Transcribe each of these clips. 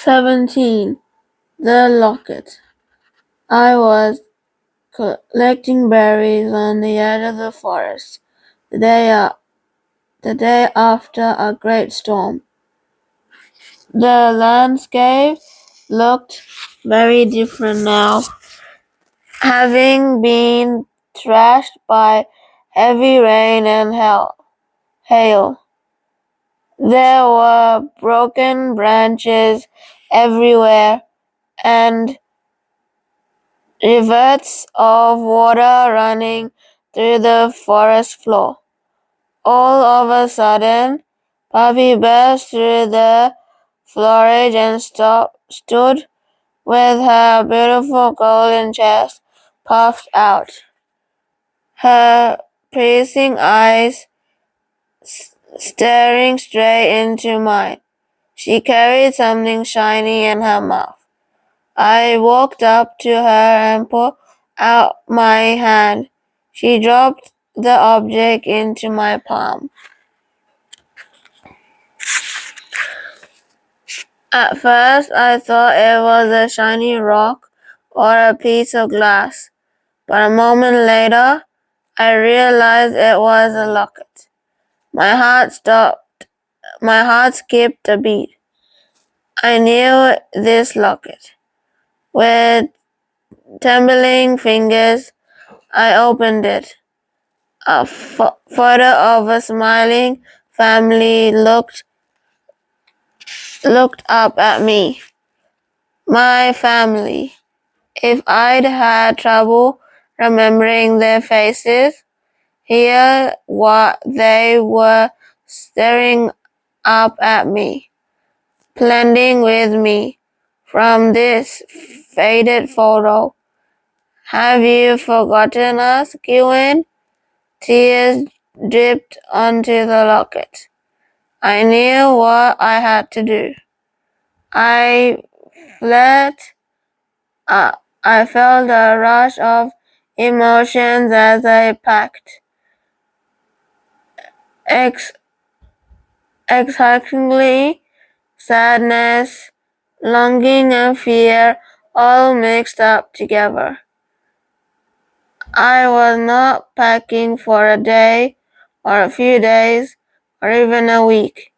17. The Locket. I was collecting berries on the edge of the forest the day after a great storm. The landscape looked very different now, having been trashed by heavy rain and hail. There were broken branches everywhere and rivers of water running through the forest floor. All of a sudden, Puppy burst through the foliage and stood with her beautiful golden chest puffed out, her piercing eyes staring straight into mine. She carried something shiny in her mouth. I walked up to her and put out my hand. She dropped the object into my palm. At first, I thought it was a shiny rock or a piece of glass, but a moment later, I realized it was a locket. My heart stopped. My heart skipped a beat. I knew this locket. With trembling fingers, I opened it. A photo of a smiling family looked up at me. My family. If I'd had trouble remembering their faces, here they were staring up at me, blending with me from this faded photo. Have you forgotten us, Gwen? Tears dripped onto the locket. I knew what I had to do. I fled. I felt a rush of emotions as I packed. Excitingly, sadness, longing, and fear all mixed up together. I was not packing for a day, or a few days, or even a week,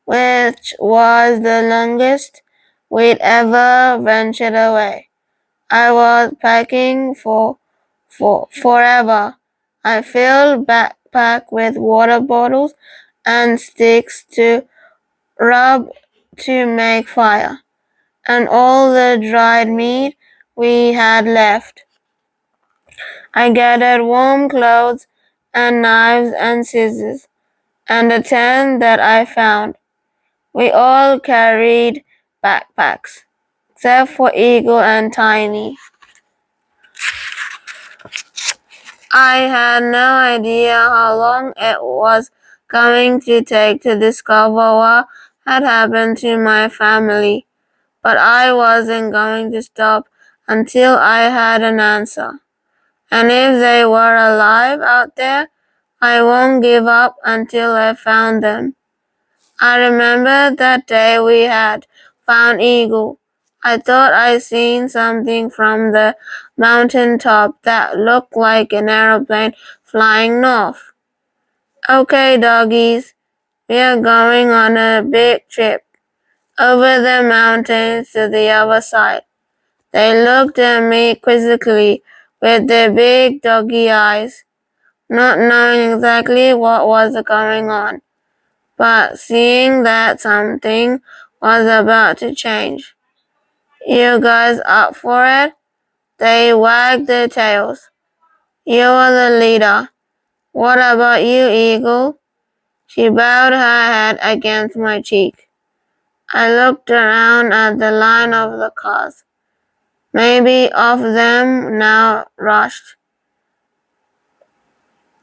which was the longest we'd ever ventured away. I was packing for forever. I filled backpack with water bottles and sticks to rub to make fire, and all the dried meat we had left. I gathered warm clothes and knives and scissors, and a tent that I found. We all carried backpacks, except for Eagle and Tiny. I had no idea how long it was going to take to discover what had happened to my family, but I wasn't going to stop until I had an answer. And if they were alive out there, I won't give up until I found them. I remember that day we had found Eagle. I thought I'd seen something from the mountain top that looked like an aeroplane flying north. Okay, doggies, we are going on a big trip over the mountains to the other side. They looked at me quizzically with their big doggy eyes, not knowing exactly what was going on, but seeing that something was about to change. You guys up for it? They wagged their tails. You are the leader. What about you, Eagle? She bowed her head against my cheek. I looked around at the line of the cars. Maybe of them now rushed.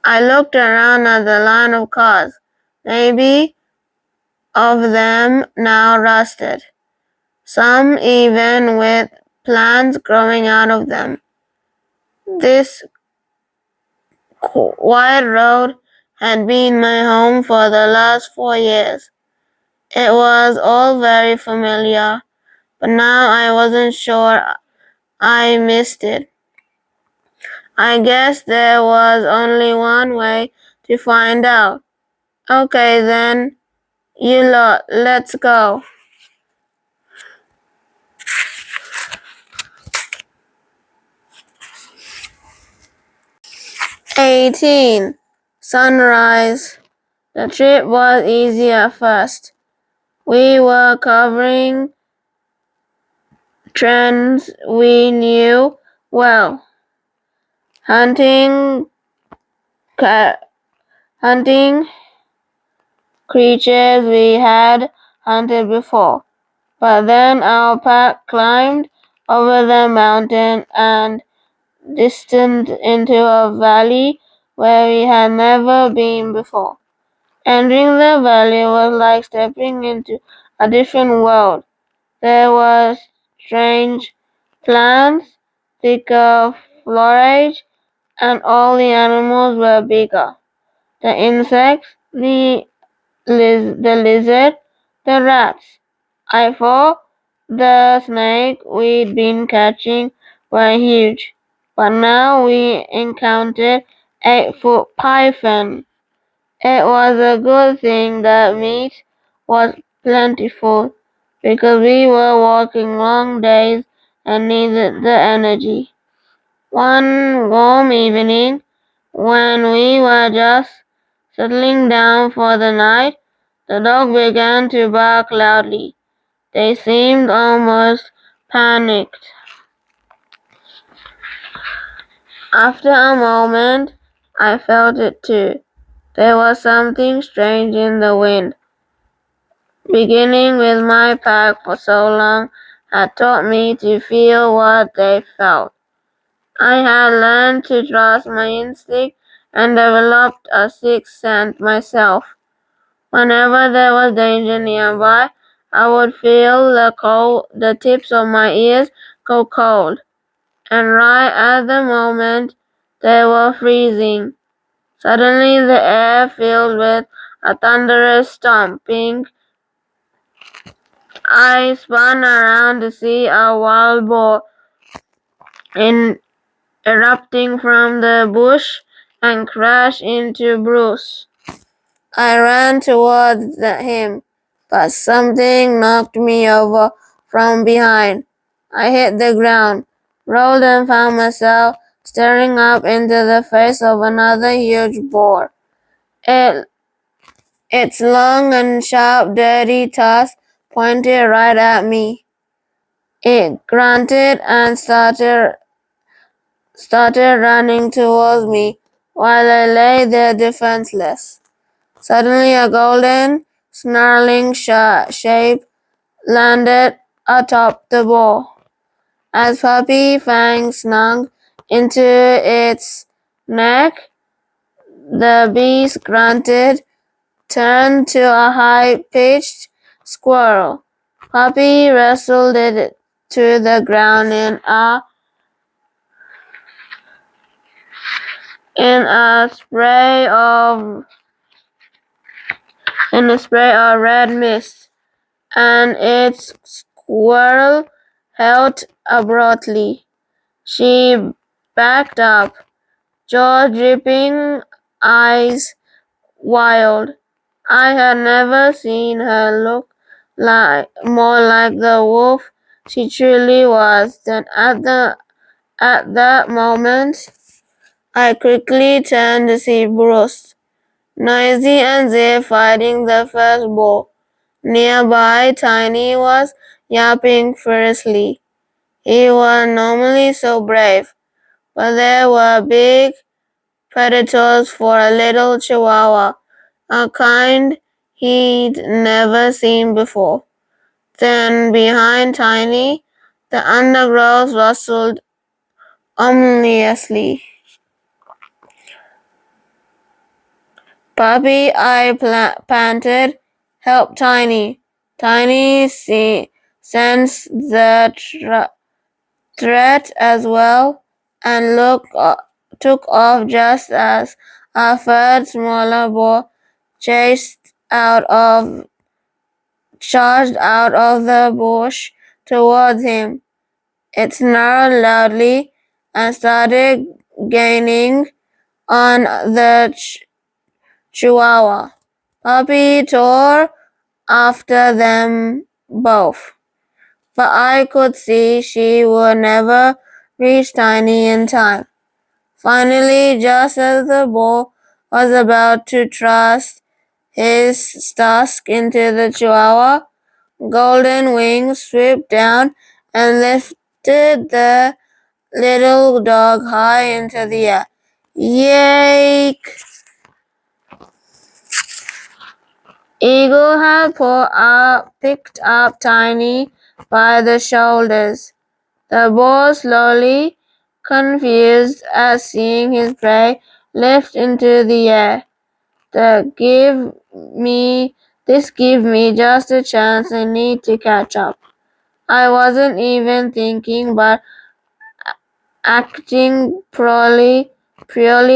I looked around at the line of cars. Maybe of them now rusted. Some even with plants growing out of them. This wide road had been my home for the last 4 years. It was all very familiar, but now I wasn't sure I missed it. I guess there was only one way to find out. Okay then, you lot, let's go. 18. Sunrise. The trip was easy at first. We were covering trends we knew well. Hunting creatures we had hunted before. But then our pack climbed over the mountain and descended into a valley where we had never been before. Entering the valley was like stepping into a different world. There were strange plants, thicker foliage, and all the animals were bigger. The insects, the lizard, the rats. I thought the snake we'd been catching were huge, but now we encountered 8-foot python. It was a good thing that meat was plentiful, because we were walking long days and needed the energy. One warm evening, when we were just settling down for the night, the dog began to bark loudly. They seemed almost panicked. After a moment, I felt it too. There was something strange in the wind. Beginning with my pack for so long had taught me to feel what they felt. I had learned to trust my instinct and developed a sixth sense myself. Whenever there was danger nearby, I would feel the tips of my ears go cold, and right at the moment they were freezing. Suddenly the air filled with a thunderous stomping. I spun around to see a wild boar erupting from the bush and crashed into Bruce. I ran towards him, but something knocked me over from behind. I hit the ground, rolled and found myself staring up into the face of another huge boar. Its long and sharp, dirty tusks pointed right at me. It grunted and started running towards me while I lay there defenseless. Suddenly a golden, snarling shape landed atop the boar. As Puppy Fang snung into its neck, the beast grunted, turned to a high-pitched squirrel. Puppy wrestled it to the ground in a spray of red mist, and its squirrel held abruptly. She backed up, jaw dripping, eyes wild. I had never seen her look more like the wolf she truly was. Then at that moment, I quickly turned to see Bruce, noisy and Zip fighting the first bull. Nearby, Tiny was yapping fiercely. He was normally so brave, but there were big predators for a little chihuahua, a kind he'd never seen before. Then, behind Tiny, the undergrowth rustled ominously. Puppy, I panted, help Tiny. Tiny sensed the threat as well and took off just as a third smaller boar charged out of the bush towards him. It snarled loudly and started gaining on the chihuahua. Puppy tore after them both, but I could see she would never reach Tiny in time. Finally, just as the bull was about to thrust his tusk into the chihuahua, Golden Wings swooped down and lifted the little dog high into the air. Yake! Eagle had picked up Tiny by the shoulders. The bull, slowly confused at seeing his prey lift into the air. This gave me just a chance I need to catch up. I wasn't even thinking, but acting purely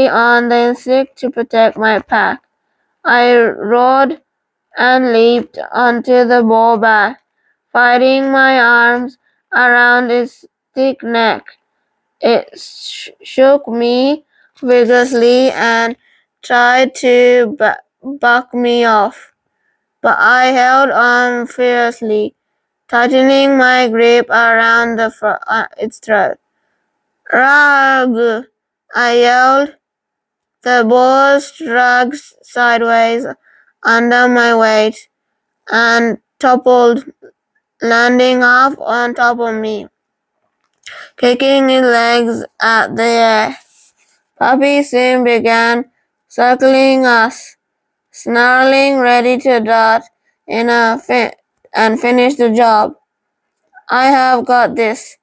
on the instinct to protect my pack. I roared and leaped onto the bull back, fighting my arms around its thick neck. It shook me vigorously and tried to buck me off, but I held on fiercely, tightening my grip around its throat. Rug! I yelled. The bull shrugged sideways under my weight and toppled, landing half on top of me, kicking his legs at the air. Puppy soon began circling us, snarling, ready to dart in and finish the job. I have got this,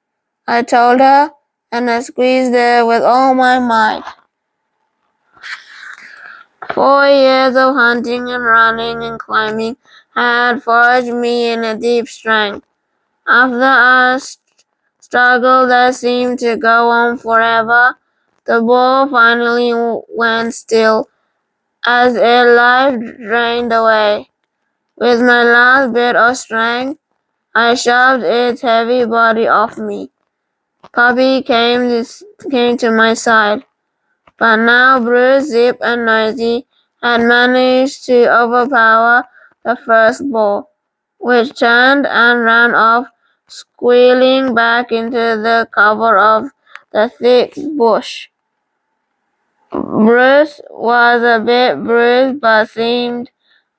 I told her, and I squeezed her with all my might. 4 years of hunting and running and climbing had forged me in a deep strength. After a struggle that seemed to go on forever, the bull finally went still as its life drained away. With my last bit of strength, I shoved its heavy body off me. Puppy came to my side, but now Bruce, Zip, and Noisy had managed to overpower the first bull, which turned and ran off, squealing back into the cover of the thick bush. Bruce was a bit bruised but seemed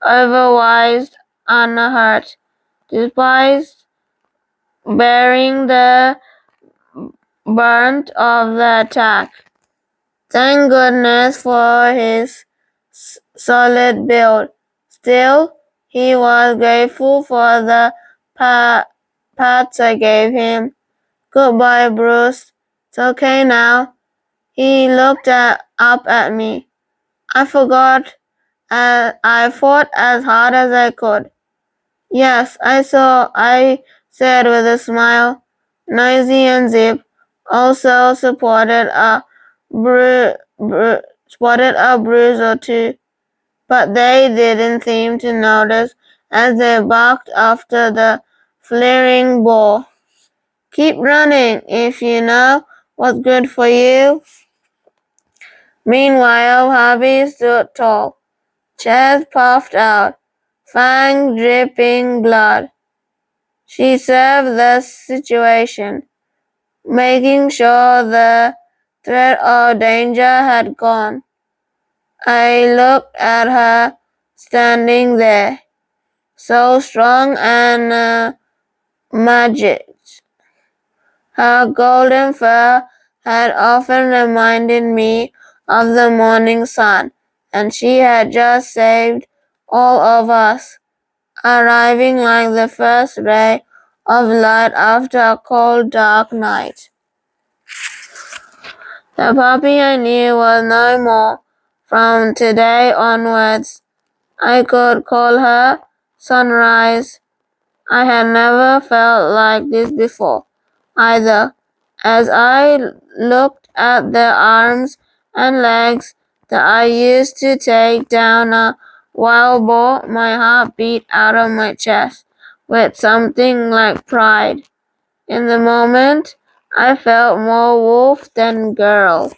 otherwise unhurt, despite bearing the brunt of the attack. Thank goodness for his solid build. Still, he was grateful for the pats I gave him. Goodbye, Bruce. It's okay now. He looked up at me. I forgot. I fought as hard as I could. Yes, I saw, I said with a smile. Noisy and Zip also spotted a bruise or two, but they didn't seem to notice as they barked after the fleeing bull. Keep running if you know what's good for you. Meanwhile, Harvey stood tall, chest puffed out, fangs dripping blood. She served the situation, making sure the threat of danger had gone. I looked at her standing there, so strong and majestic. Her golden fur had often reminded me of the morning sun, and she had just saved all of us, arriving like the first ray of light after a cold, dark night. The puppy I knew was no more. From today onwards, I could call her Sunrise. I had never felt like this before, either. As I looked at the arms and legs that I used to take down a wild boar, my heart beat out of my chest with something like pride. In the moment, I felt more wolf than girl.